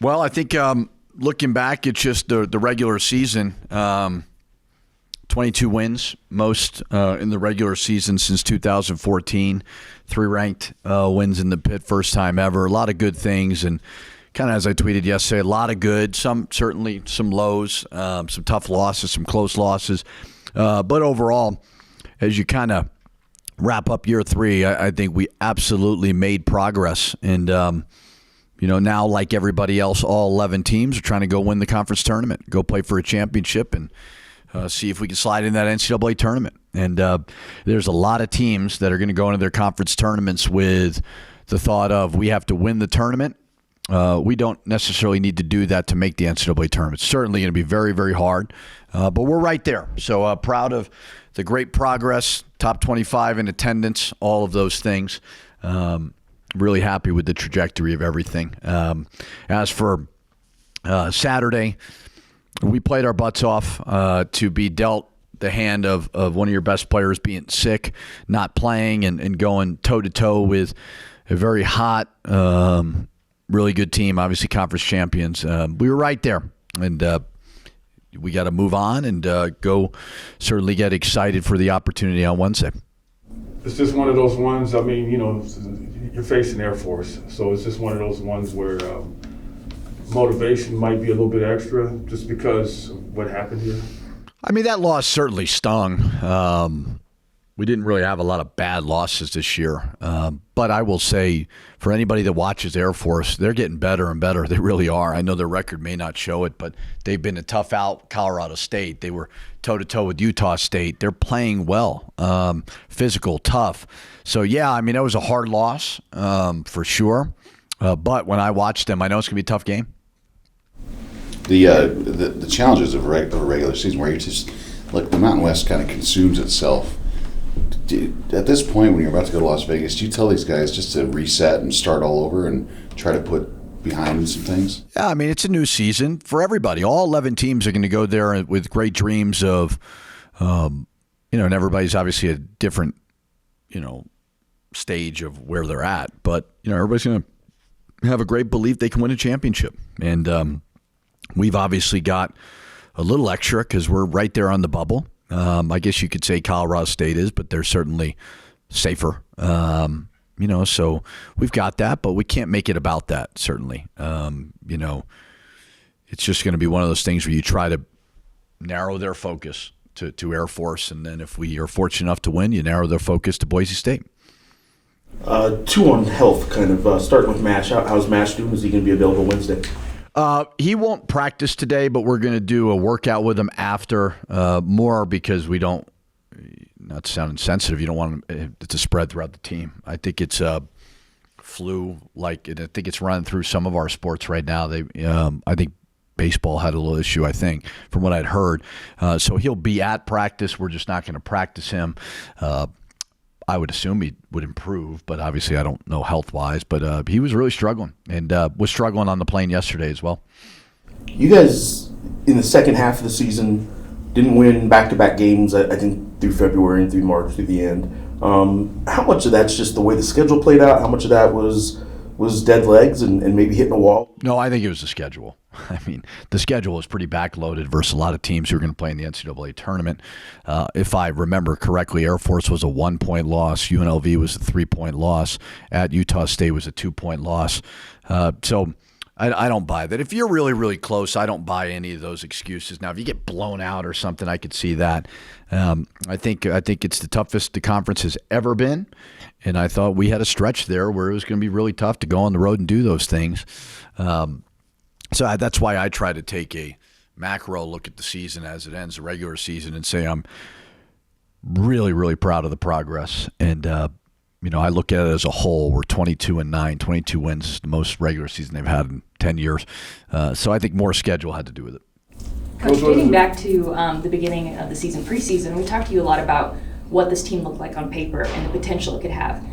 Well, I think looking back, it's just the regular season. 22 wins, most in the regular season since 2014. 3 ranked wins in the pit, first time ever. A lot of good things, and kind of as I tweeted yesterday, a lot of good. Certainly some lows, some tough losses, some close losses. But overall, as you kind of wrap up year 3, I think we absolutely made progress. And, now like everybody else, all 11 teams are trying to go win the conference tournament, go play for a championship, and see if we can slide in that NCAA tournament. And there's a lot of teams that are going to go into their conference tournaments with the thought of, we have to win the tournament. We don't necessarily need to do that to make the NCAA tournament. It's certainly going to be very, very hard, but we're right there. So proud of the great progress, top 25 in attendance, all of those things. Really happy with the trajectory of everything. As for Saturday, we played our butts off to be dealt the hand of one of your best players being sick, not playing, and going toe-to-toe with a very hot, really good team, obviously conference champions. We were right there, and we got to move on and go certainly get excited for the opportunity on Wednesday. It's just one of those ones, you're facing Air Force, so it's just one of those ones where motivation might be a little bit extra just because of what happened here. I mean, that loss certainly stung. We didn't really have a lot of bad losses this year. But I will say, for anybody that watches Air Force, they're getting better and better. They really are. I know their record may not show it, but they've been a tough out. Colorado State, they were toe-to-toe with Utah State. They're playing well, physical, tough. So, yeah, I mean, that was a hard loss for sure. But when I watched them, I know it's going to be a tough game. The challenges of a regular season where you just, look, the Mountain West kind of consumes itself. At this point, when you're about to go to Las Vegas, do you tell these guys just to reset and start all over and try to put behind some things? Yeah, I mean, it's a new season for everybody. All 11 teams are going to go there with great dreams of, and everybody's obviously a different, stage of where they're at. But, everybody's going to have a great belief they can win a championship. And we've obviously got a little extra because we're right there on the bubble. I guess you could say Colorado State is, but they're certainly safer. So we've got that, but we can't make it about that, certainly. It's just going to be one of those things where you try to narrow their focus to Air Force, and then if we are fortunate enough to win, you narrow their focus to Boise State. 2 on health, kind of starting with Mash. How's Mash doing? Is he going to be available Wednesday? He won't practice today, but we're going to do a workout with him after, more because we don't, not to sound insensitive, you don't want it to spread throughout the team. I think it's flu, I think it's running through some of our sports right now. I think baseball had a little issue, I think, from what I'd heard. So he'll be at practice. We're just not going to practice him. I would assume he would improve, but obviously I don't know health-wise. But he was really struggling and was struggling on the plane yesterday as well. You guys, in the second half of the season, didn't win back-to-back games, I think, through February and through March, through the end. How much of that's just the way the schedule played out? How much of that was dead legs and maybe hitting a wall? No, I think it was the schedule. I mean, the schedule was pretty backloaded versus a lot of teams who are going to play in the NCAA tournament. If I remember correctly, Air Force was a 1-point loss. UNLV was a 3-point loss. At Utah State was a 2-point loss. So I don't buy that. If you're really, really close, I don't buy any of those excuses. Now, if you get blown out or something, I could see that. I think it's the toughest the conference has ever been, and I thought we had a stretch there where it was going to be really tough to go on the road and do those things. So that's why I try to take a macro look at the season as it ends, the regular season, and say I'm really, really proud of the progress. And I look at it as a whole. We're 22-9, 22 wins, the most regular season they've had in 10 years. So I think more schedule had to do with it. Coach, getting back to the beginning of the season, preseason, we talked to you a lot about what this team looked like on paper and the potential it could have.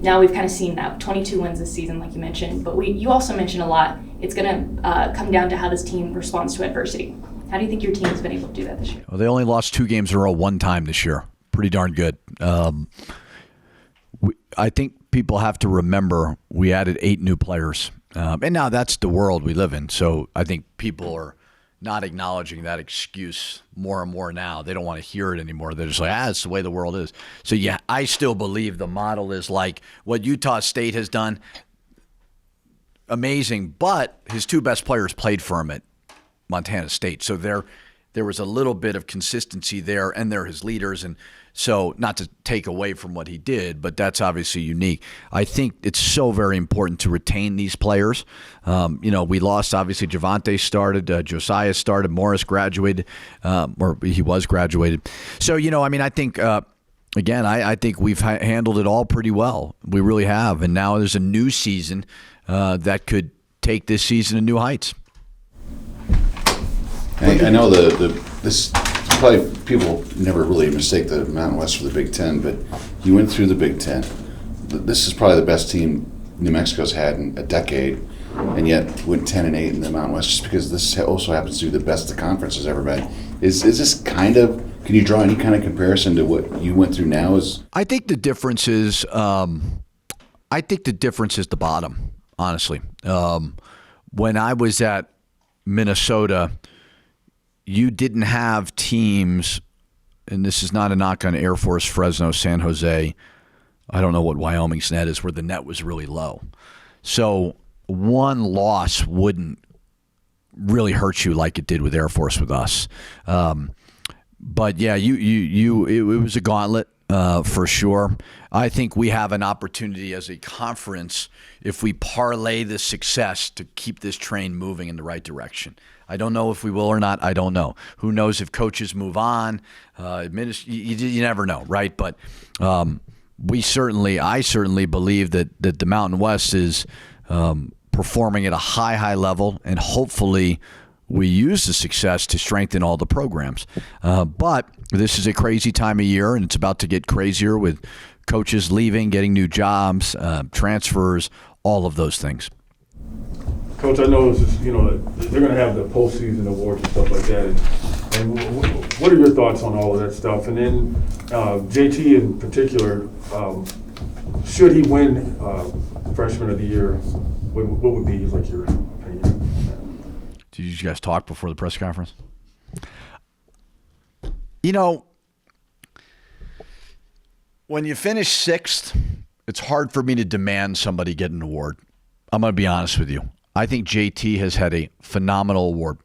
Now we've kind of seen that 22 wins this season, like you mentioned, but you also mentioned a lot. It's going to come down to how this team responds to adversity. How do you think your team has been able to do that this year? Well, they only lost 2 games in a row one time this year. Pretty darn good. I think people have to remember we added 8 new players And now that's the world we live in. So I think people are not acknowledging that excuse more and more now. They don't want to hear it anymore. They're just like, it's the way the world is. So, yeah, I still believe the model is like what Utah State has done. Amazing. But his two best players played for him at Montana State. So there was a little bit of consistency there, and they're his leaders. And so not to take away from what he did, but that's obviously unique. I think it's so very important to retain these players. We lost, obviously, Javante started, Josiah started, Morris graduated, or he was graduated. So, I think, again, I think we've handled it all pretty well. We really have. And now there's a new season that could take this season to new heights. I know this probably people never really mistake the Mountain West for the Big Ten, but you went through the Big Ten. This is probably the best team New Mexico's had in a decade, and yet went 10-8 in the Mountain West just because this also happens to be the best the conference has ever been. Is this kind of, can you draw any kind of comparison to what you went through now? I think the difference is the bottom, honestly. When I was at Minnesota, you didn't have teams, and this is not a knock on Air Force, Fresno, San Jose. I don't know what Wyoming's net is, where the net was really low. So one loss wouldn't really hurt you like it did with Air Force with us. But yeah, it was a gauntlet for sure. I think we have an opportunity as a conference, if we parlay this success, to keep this train moving in the right direction. I don't know if we will or not. I don't know. Who knows if coaches move on? You never know, right? But I certainly believe that the Mountain West is performing at a high level, and hopefully we use the success to strengthen all the programs. But this is a crazy time of year, and it's about to get crazier with coaches leaving, getting new jobs, transfers, all of those things. Coach, I know it's just, they're going to have the postseason awards and stuff like that. And what are your thoughts on all of that stuff? And then JT in particular, should he win Freshman of the Year, what would be like your opinion? Did you guys talk before the press conference? When you finish sixth, it's hard for me to demand somebody get an award. I'm going to be honest with you. I think JT has had a phenomenal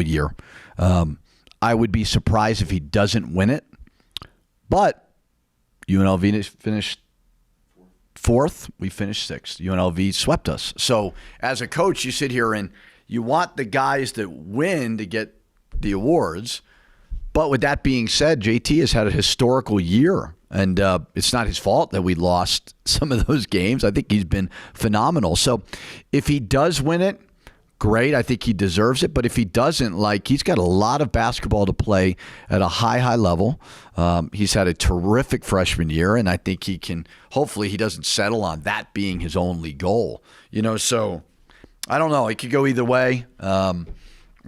year. I would be surprised if he doesn't win it. But UNLV finished fourth. We finished sixth. UNLV swept us. So as a coach, you sit here and you want the guys that win to get the awards. But with that being said, JT has had a historical year. And it's not his fault that we lost some of those games. I think he's been phenomenal. So if he does win it, great. I think he deserves it. But if he doesn't, he's got a lot of basketball to play at a high level. He's had a terrific freshman year, and I think he can, hopefully he doesn't settle on that being his only goal. So I don't know. It could go either way.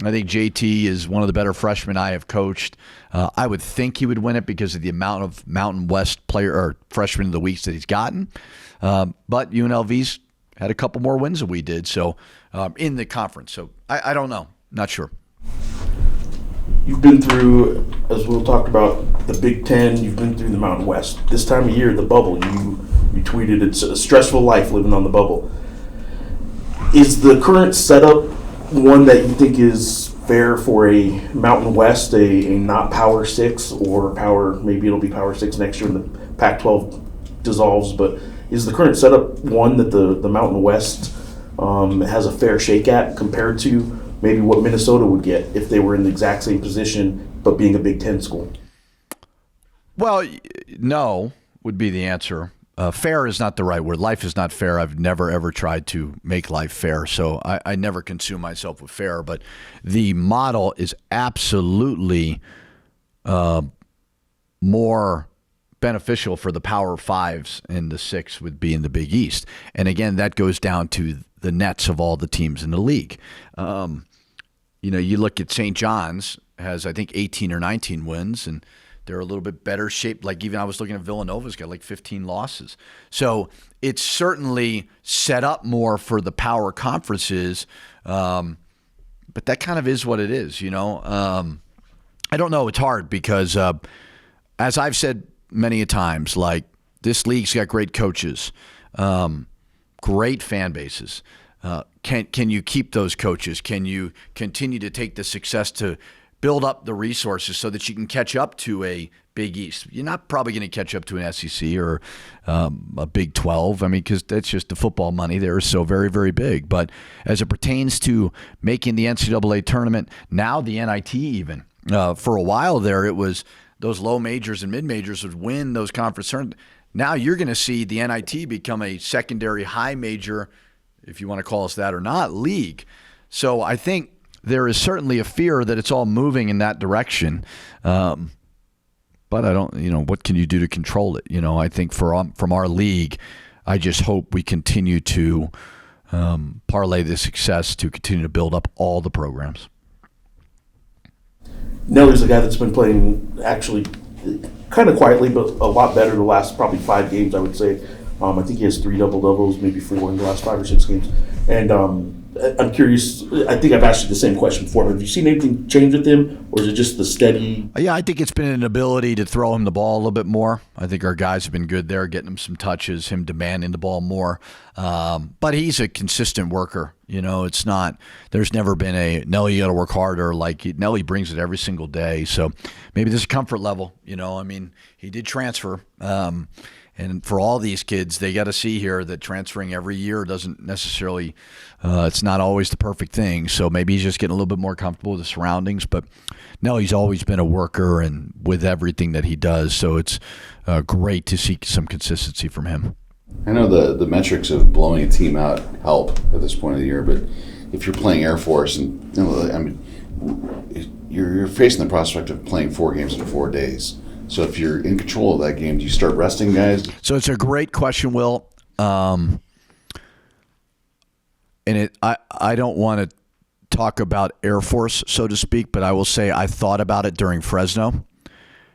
I think JT is one of the better freshmen I have coached. I would think he would win it because of the amount of Mountain West player or freshman of the weeks that he's gotten. But UNLV's had a couple more wins than we did, so in the conference. So I don't know. Not sure. You've been through, as we'll talk about, the Big Ten. You've been through the Mountain West. This time of year, the bubble. You tweeted it's a stressful life living on the bubble. Is the current setup one that you think is fair for a Mountain West, a not Power 6 or Power, maybe it'll be Power 6 next year when the Pac-12 dissolves, but is the current setup one that the Mountain West has a fair shake at compared to maybe what Minnesota would get if they were in the exact same position but being a Big Ten school? Well, no would be the answer. Fair is not the right word. Life is not fair. I've never, ever tried to make life fair, so I never consume myself with fair. But the model is absolutely more beneficial for the Power Fives, and the 6 would be in the Big East. And again, that goes down to the nets of all the teams in the league. You look at St. John's, has, I think, 18 or 19 wins, and They're a little bit better shaped. Like even I was looking at Villanova's got like 15 losses. So it's certainly set up more for the power conferences. But that kind of is what it is, you know. I don't know. It's hard because, as I've said many a times, like this league's got great coaches, great fan bases. Can you keep those coaches? Can you continue to take the success to build up the resources so that you can catch up to a Big East? You're not probably going to catch up to an SEC or a Big 12. I mean, because that's just the football money there is so very, very big. But as it pertains to making the NCAA tournament, now the NIT even, for a while there, it was those low majors and mid majors would win those conference tournaments. Now you're going to see the NIT become a secondary high major, if you want to call us that or not, league. So I think there is certainly a fear that it's all moving in that direction. But I don't, what can you do to control it? I think from our league, I just hope we continue to parlay the success to continue to build up all the programs. Nelly's a guy that's been playing actually kind of quietly, but a lot better the last probably 5 games, I would say. I think he has 3 double-doubles, maybe 4 in the last 5 or 6 games. And I'm curious, I think I've asked you the same question before, but have you seen anything change with him, or is it just the steady? Yeah, I think it's been an ability to throw him the ball a little bit more. I think our guys have been good there, getting him some touches, him demanding the ball more. But he's a consistent worker. It's not, there's never been a, Nelly, you got to work harder. Like, Nelly brings it every single day. So maybe there's a comfort level. I mean, he did transfer. And for all these kids, they got to see here that transferring every year doesn't necessarily, it's not always the perfect thing. So maybe he's just getting a little bit more comfortable with the surroundings. But no, he's always been a worker and with everything that he does. So it's great to see some consistency from him. I know the metrics of blowing a team out help at this point of the year, but if you're playing Air Force and you're facing the prospect of playing 4 games in 4 days. So if you're in control of that game, do you start resting guys? So it's a great question, Will. And I don't want to talk about Air Force, so to speak, but I will say I thought about it during Fresno.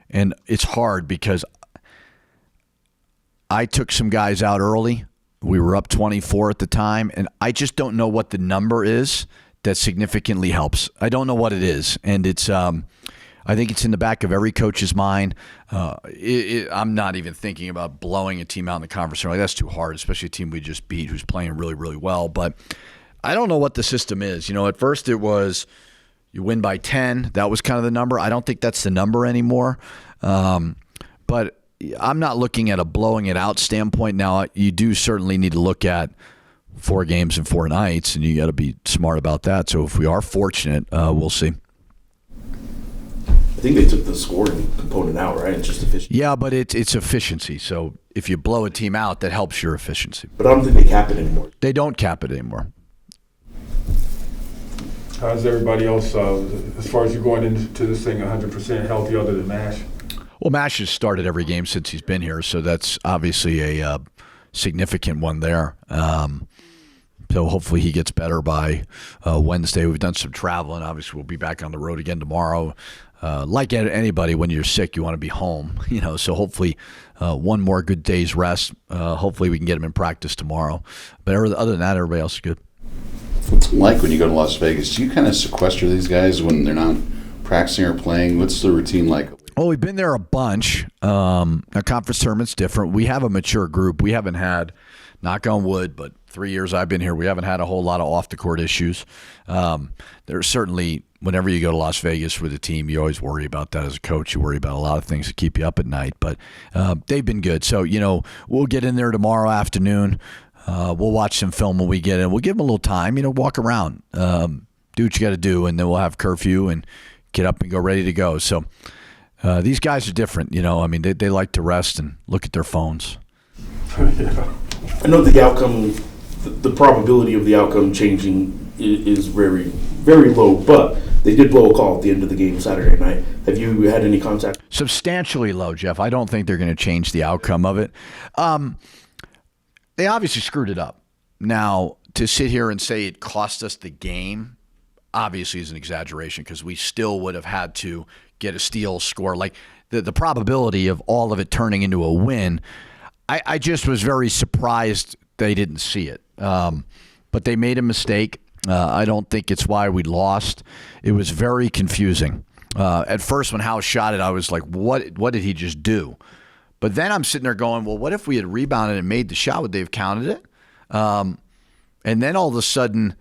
And it's hard because I took some guys out early. We were up 24 at the time, and I just don't know what the number is that significantly helps. I don't know what it is. And it's I think it's in the back of every coach's mind. I'm not even thinking about blowing a team out in the conference. Like, that's too hard, especially a team we just beat who's playing really, really well. But I don't know what the system is. At first it was you win by 10. That was kind of the number. I don't think that's the number anymore. But I'm not looking at a blowing it out standpoint. Now, you do certainly need to look at 4 games in 4 nights, and you got to be smart about that. So if we are fortunate, we'll see. I think they took the scoring component out, right? It's just efficiency. Yeah, but it's efficiency. So if you blow a team out, that helps your efficiency. But I don't think they cap it anymore. They don't cap it anymore. How's everybody else, as far as you going into this thing 100% healthy other than Mash? Well, Mash has started every game since he's been here, so that's obviously a significant one there. So hopefully he gets better by Wednesday. We've done some traveling. Obviously, we'll be back on the road again tomorrow. Like anybody, when you're sick, you want to be home. So hopefully one more good day's rest. Hopefully we can get him in practice tomorrow. But other than that, everybody else is good. What's it like when you go to Las Vegas? Do you kind of sequester these guys when they're not practicing or playing? What's the routine like? Well, we've been there a bunch. Our conference tournament's different. We have a mature group. We haven't had, knock on wood, but 3 years I've been here, we haven't had a whole lot of off-the-court issues. There's certainly, whenever you go to Las Vegas with a team, you always worry about that as a coach. You worry about a lot of things that keep you up at night. But they've been good. So, we'll get in there tomorrow afternoon. We'll watch some film when we get in. We'll give them a little time, walk around, do what you got to do, and then we'll have curfew and get up and go ready to go. So these guys are different. They like to rest and look at their phones. Yeah. I know the outcome, the probability of the outcome changing is very, very low, but they did blow a call at the end of the game Saturday night. Have you had any contact? Substantially low, Jeff. I don't think they're going to change the outcome of it. They obviously screwed it up. Now, to sit here and say it cost us the game, obviously is an exaggeration because we still would have had to get a steal, score. Like the probability of all of it turning into a win, I just was very surprised they didn't see it. But they made a mistake. I don't think it's why we lost. It was very confusing. At first, when Howe shot it, I was like, what did he just do? But then I'm sitting there going, well, what if we had rebounded and made the shot? Would they have counted it? And then all of a sudden,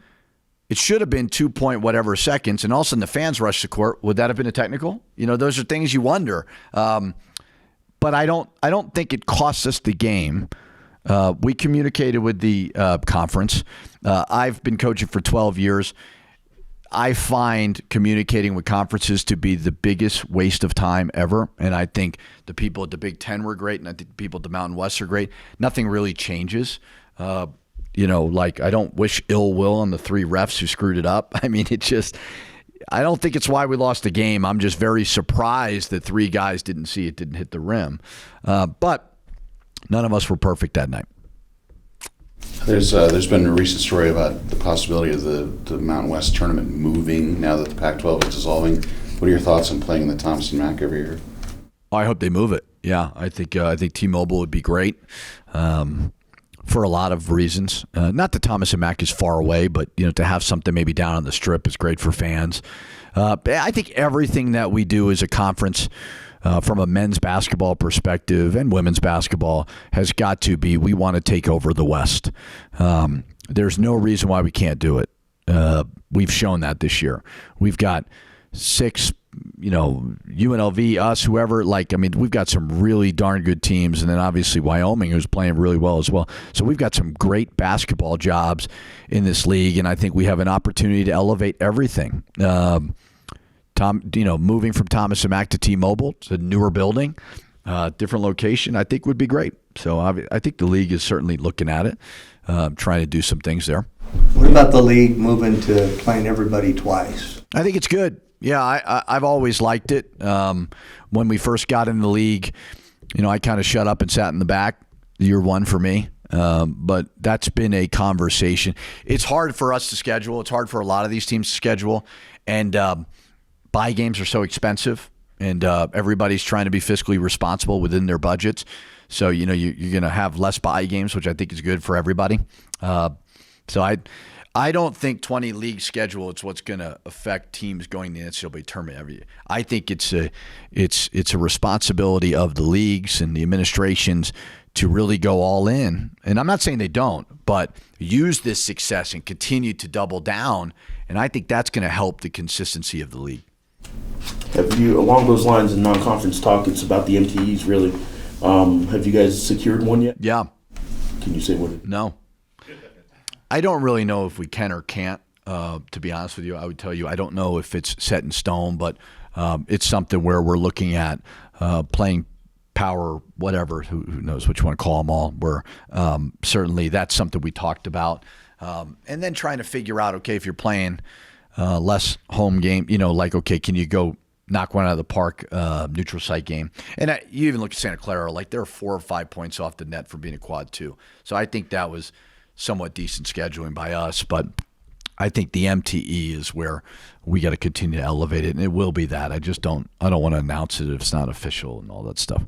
it should have been 2 point whatever seconds, and all of a sudden the fans rushed the court. Would that have been a technical? Those are things you wonder. But I don't think it cost us the game. We communicated with the conference. I've been coaching for 12 years. I find communicating with conferences to be the biggest waste of time ever. And I think the people at the Big Ten were great, and I think the people at the Mountain West are great. Nothing really changes. I don't wish ill will on the 3 refs who screwed it up. I mean, I don't think it's why we lost the game. I'm just very surprised that 3 guys didn't see it, didn't hit the rim. But none of us were perfect that night. There's been a recent story about the possibility of the Mountain West tournament moving now that the Pac-12 is dissolving. What are your thoughts on playing the Thomas and Mack every year? I hope they move it. Yeah, I think T-Mobile would be great for a lot of reasons. Not that Thomas and Mack is far away, but to have something maybe down on the Strip is great for fans. I think everything that we do as a conference, from a men's basketball perspective and women's basketball, has got to be, we want to take over the West. There's no reason why we can't do it. We've shown that this year. We've got 6, UNLV, us, whoever. We've got some really darn good teams, and then obviously Wyoming, who's playing really well as well. So we've got some great basketball jobs in this league, and I think we have an opportunity to elevate everything. Moving from Thomas and Mack to T-Mobile, it's a newer building, different location, I think would be great. So I think the league is certainly looking at it, trying to do some things there. What about the league moving to playing everybody twice? I think it's good. Yeah, I've always liked it. When we first got in the league, I kind of shut up and sat in the back. Year 1 for me. But that's been a conversation. It's hard for us to schedule. It's hard for a lot of these teams to schedule. And buy games are so expensive, and everybody's trying to be fiscally responsible within their budgets. So, you're going to have less buy games, which I think is good for everybody. So I don't think 20 league schedule is what's going to affect teams going to the NCAA tournament every year. I think it's a responsibility of the leagues and the administrations to really go all in. And I'm not saying they don't, but use this success and continue to double down. And I think that's going to help the consistency of the league. Have you, along those lines in non-conference talk, it's about the MTEs really. Have you guys secured one yet? Yeah. Can you say what? No. I don't really know if we can or can't. To be honest with you, I would tell you I don't know if it's set in stone, but it's something where we're looking at playing power, whatever, who knows what you want to call them all. Where certainly that's something we talked about. And then trying to figure out, okay, if you're playing less home game, okay, can you go knock one out of the park, neutral site game? And you even look at Santa Clara, they're 4 or 5 points off the net for being a quad 2. So I think that was somewhat decent scheduling by us, but I think the MTE is where we got to continue to elevate it, and it will be that. I don't want to announce it if it's not official and all that stuff.